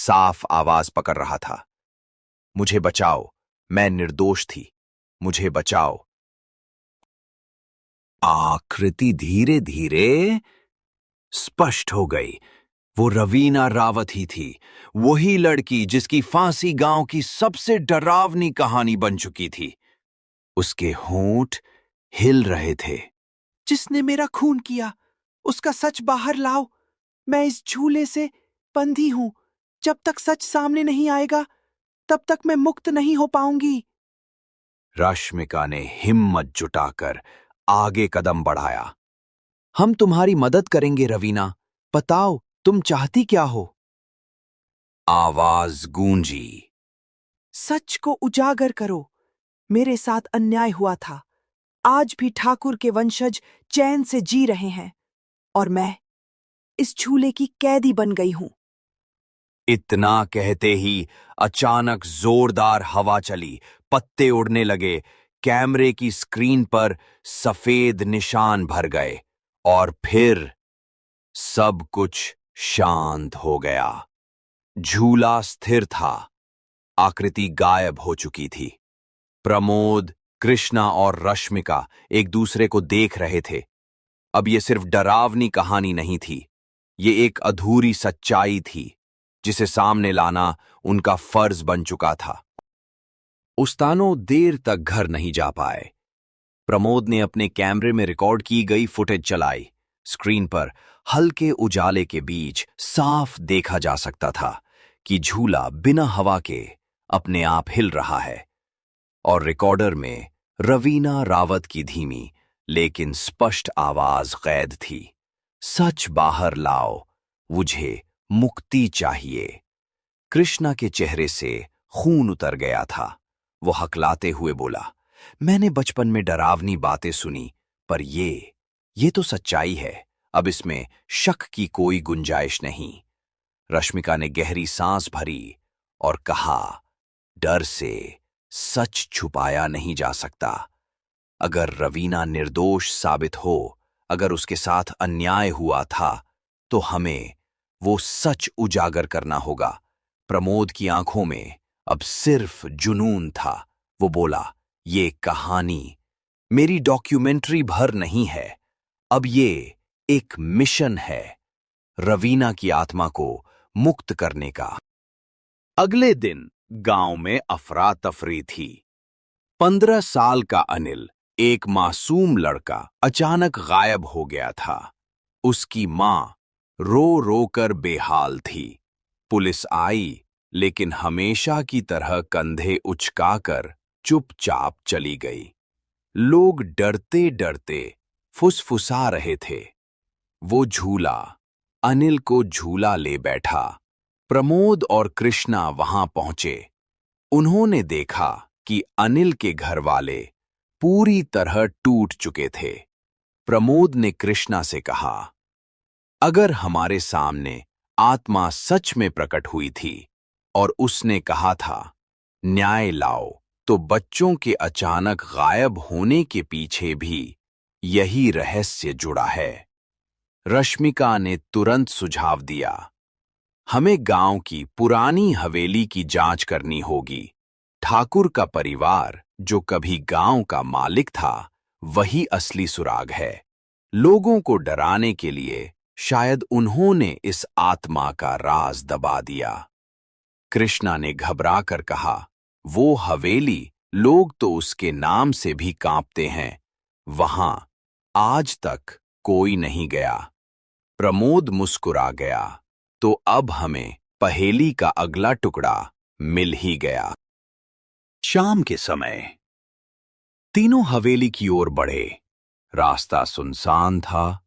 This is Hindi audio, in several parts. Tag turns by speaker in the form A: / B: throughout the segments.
A: साफ आवाज पकड़ रहा था। मुझे बचाओ, मैं निर्दोष थी, मुझे बचाओ। आकृति धीरे धीरे स्पष्ट हो गई। वो रवीना रावत ही थी, वही लड़की जिसकी फांसी गांव की सबसे डरावनी कहानी बन चुकी थी। उसके होंठ हिल रहे थे।
B: जिसने मेरा खून किया, उसका सच बाहर लाओ। मैं इस झूले से बंधी हूं। जब तक सच सामने नहीं आएगा, तब तक मैं मुक्त नहीं हो पाऊंगी।
A: रश्मिका ने हिम्मत जुटाकर आगे कदम बढ़ाया। हम तुम्हारी मदद करेंगे रवीना, बताओ तुम चाहती क्या हो? आवाज गूंजी।
B: सच को उजागर करो। मेरे साथ अन्याय हुआ था। आज भी ठाकुर के वंशज चैन से जी रहे हैं और मैं इस झूले की कैदी बन गई हूं।
A: इतना कहते ही अचानक जोरदार हवा चली, पत्ते उड़ने लगे, कैमरे की स्क्रीन पर सफेद निशान भर गए और फिर सब कुछ शांत हो गया। झूला स्थिर था, आकृति गायब हो चुकी थी। प्रमोद, कृष्णा और रश्मिका एक दूसरे को देख रहे थे। अब ये सिर्फ डरावनी कहानी नहीं थी, ये एक अधूरी सच्चाई थी जिसे सामने लाना उनका फर्ज बन चुका था। उस्तानो देर तक घर नहीं जा पाए। प्रमोद ने अपने कैमरे में रिकॉर्ड की गई फुटेज चलाई। स्क्रीन पर हल्के उजाले के बीच साफ देखा जा सकता था कि झूला बिना हवा के अपने आप हिल रहा है और रिकॉर्डर में रवीना रावत की धीमी लेकिन स्पष्ट आवाज कैद थी। सच बाहर लाओ, मुझे मुक्ति चाहिए। कृष्णा के चेहरे से खून उतर गया था। वो हकलाते हुए बोला, मैंने बचपन में डरावनी बातें सुनी, पर ये तो सच्चाई है। अब इसमें शक की कोई गुंजाइश नहीं। रश्मिका ने गहरी सांस भरी और कहा, डर से सच छुपाया नहीं जा सकता। अगर रवीना निर्दोष साबित हो, अगर उसके साथ अन्याय हुआ था, तो हमें वो सच उजागर करना होगा। प्रमोद की आंखों में अब सिर्फ जुनून था। वो बोला, ये कहानी मेरी डॉक्यूमेंट्री भर नहीं है, अब ये एक मिशन है, रवीना की आत्मा को मुक्त करने का। अगले दिन गांव में अफरा तफरी थी। 15 साल का अनिल, एक मासूम लड़का, अचानक गायब हो गया था। उसकी मां रो रो कर बेहाल थी। पुलिस आई, लेकिन हमेशा की तरह कंधे उचकाकर चुपचाप चली गई। लोग डरते डरते फुसफुसा रहे थे। वो झूला अनिल को झूला ले बैठा। प्रमोद और कृष्णा वहां पहुंचे। उन्होंने देखा कि अनिल के घर वाले पूरी तरह टूट चुके थे। प्रमोद ने कृष्णा से कहा, अगर हमारे सामने आत्मा सच में प्रकट हुई थी और उसने कहा था न्याय लाओ, तो बच्चों के अचानक गायब होने के पीछे भी यही रहस्य जुड़ा है। रश्मिका ने तुरंत सुझाव दिया, हमें गांव की पुरानी हवेली की जांच करनी होगी। ठाकुर का परिवार जो कभी गांव का मालिक था, वही असली सुराग है। लोगों को डराने के लिए शायद उन्होंने इस आत्मा का राज दबा दिया। कृष्णा ने घबराकर कहा, वो हवेली, लोग तो उसके नाम से भी कांपते हैं। वहां आज तक कोई नहीं गया। प्रमोद मुस्कुरा गया, तो अब हमें पहेली का अगला टुकड़ा मिल ही गया। शाम के समय तीनों हवेली की ओर बढ़े। रास्ता सुनसान था।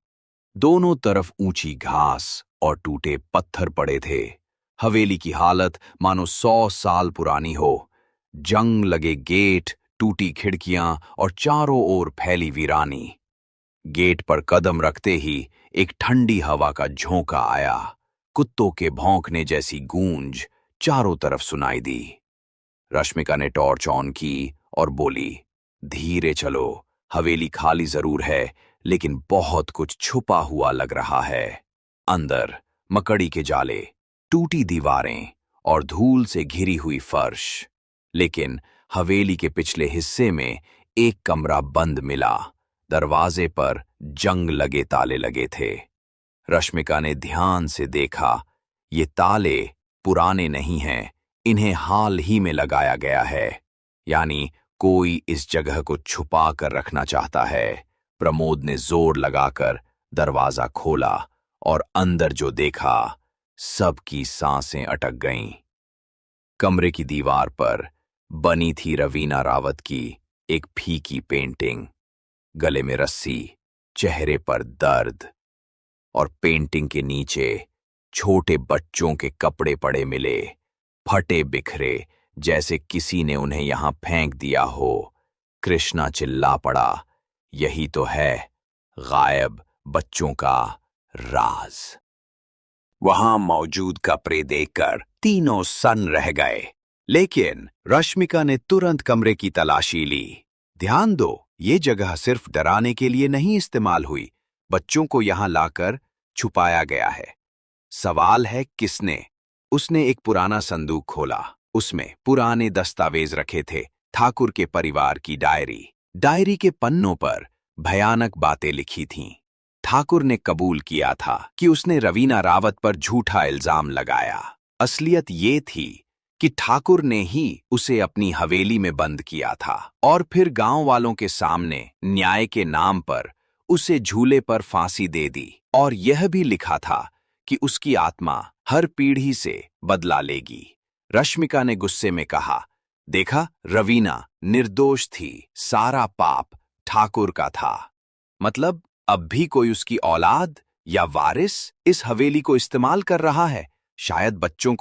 A: दोनों तरफ ऊंची घास और टूटे पत्थर पड़े थे। हवेली की हालत मानो 100 साल पुरानी हो। जंग लगे गेट, टूटी खिड़कियां और चारों ओर फैली वीरानी। गेट पर कदम रखते ही एक ठंडी हवा का झोंका आया। कुत्तों के भौंकने जैसी गूंज चारों तरफ सुनाई दी। रश्मिका ने टॉर्च ऑन की और बोली, धीरे चलो, हवेली खाली जरूर है, लेकिन बहुत कुछ छुपा हुआ लग रहा है। अंदर मकड़ी के जाले, टूटी दीवारें और धूल से घिरी हुई फर्श। लेकिन हवेली के पिछले हिस्से में एक कमरा बंद मिला। दरवाजे पर जंग लगे ताले लगे थे। रश्मिका ने ध्यान से देखा। ये ताले पुराने नहीं हैं, इन्हें हाल ही में लगाया गया है। यानी कोई इस जगह को छुपा कर रखना चाहता है। प्रमोद ने जोर लगाकर दरवाजा खोला और अंदर जो देखा, सबकी सांसें अटक गईं। कमरे की दीवार पर बनी थी रवीना रावत की एक फीकी पेंटिंग। गले में रस्सी, चेहरे पर दर्द, और पेंटिंग के नीचे छोटे बच्चों के कपड़े पड़े मिले, फटे बिखरे, जैसे किसी ने उन्हें यहां फेंक दिया हो। कृष्णा चिल्ला पड़ा, यही तो है गायब बच्चों का राज। वहां मौजूद कपड़े देखकर तीनों सन्न रह गए। लेकिन रश्मिका ने तुरंत कमरे की तलाशी ली। ध्यान दो, ये जगह सिर्फ डराने के लिए नहीं इस्तेमाल हुई, बच्चों को यहां लाकर छुपाया गया है। सवाल है किसने? उसने एक पुराना संदूक खोला। उसमें पुराने दस्तावेज रखे थे, ठाकुर के परिवार की डायरी। डायरी के पन्नों पर भयानक बातें लिखी थीं। ठाकुर ने कबूल किया था कि उसने रवीना रावत पर झूठा इल्जाम लगाया। असलियत ये थी कि ठाकुर ने ही उसे अपनी हवेली में बंद किया था और फिर गांव वालों के सामने न्याय के नाम पर उसे झूले पर फांसी दे दी। और यह भी लिखा था कि उसकी आत्मा हर पीढ़ी से बदला लेगी। रश्मिका ने गुस्से में कहा, देखा, रवीना निर्दोष थी, सारा पाप ठाकुर का था। मतलब अब भी कोई उसकी औलाद या वारिस इस हवेली को इस्तेमाल कर रहा है। शायद बच्चों